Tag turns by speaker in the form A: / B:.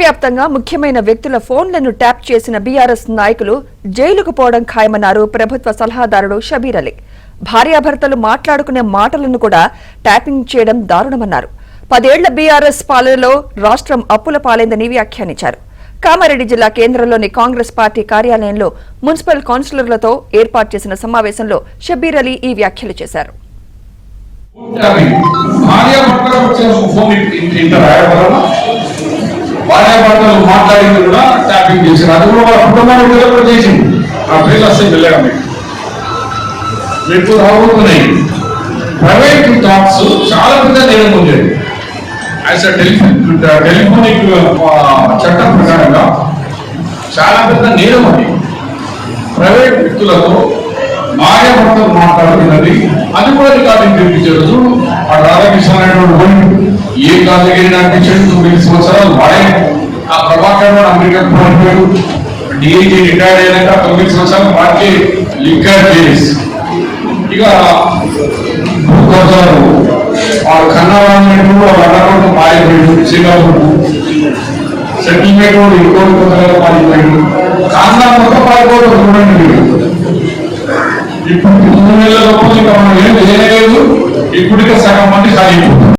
A: వ్యాప్తంగా ముఖ్యమైన వ్యక్తుల ఫోన్లను ట్యాప్ చేసిన బీఆర్ఎస్ నాయకులు జైలుకు పోవడం ఖాయమన్నారు ప్రభుత్వ సలహాదారుడు షబీర్ అలీ. భార్యాభర్తలు మాట్లాడుకునే మాటలను కూడా ట్యాపింగ్ చేయడం దారుణమన్నారు. 10 ఏళ్ల బీఆర్ఎస్ పాలనలో రాష్ట్రం అప్పుల పాలైందని వ్యాఖ్యానించారు. కామారెడ్డి జిల్లా కేంద్రంలోని కాంగ్రెస్ పార్టీ కార్యాలయంలో మున్సిపల్ కౌన్సిలర్లతో ఏర్పాటు చేసిన సమావేశంలో షబీర్ అలీ ఈ వ్యాఖ్యలు చేశారు.
B: భార్యాభర్తలు మాట్లాడింది కూడా ట్యాపింగ్ చేశారు. అది కూడా వాళ్ళ కుటుంబానికి కూడా చేసింది. ఆ పేర్లు వస్తే వెళ్ళగా మీకు రాబోతున్నాయి. ప్రైవేట్ టాక్స్ చాలా పెద్ద నేరం ఉండేది. యాజ్ టెలిఫోనిక్ చట్టం ప్రకారంగా చాలా పెద్ద నేరం అది. ప్రైవేట్ వ్యక్తులతో భార్యాభర్తలు మాట్లాడుతున్నది అది కూడా రికార్డింగ్ తెప్పించారు. ఆ రాధాకృష్ణ ఏ కాదగిరి నడిపించాడు. 9 సంవత్సరాలు వాడే ఆ ప్రభాకర్ అమెరికా పోయిపోయాడు. డిఐజీ రిటైర్డ్ అయినాక 9 సంవత్సరాలు వాడికి లిక్కర్ కేసు. ఇక వాడు కన్నవాళ్ళు వాళ్ళ అన్నట్టు మారిపోయాడు. శ్రీకాకుళం సెటిల్మెంట్ ఇంకోటి కొత్తగా మారిపోయాడు. కాందా మొత్తం పారిపోవడం చూడండి. ఇప్పుడు 3 నెలల లోపల ఇంకా మనం ఏం చేయలేదు. ఇప్పటికే సగం మంది ఖాళీ.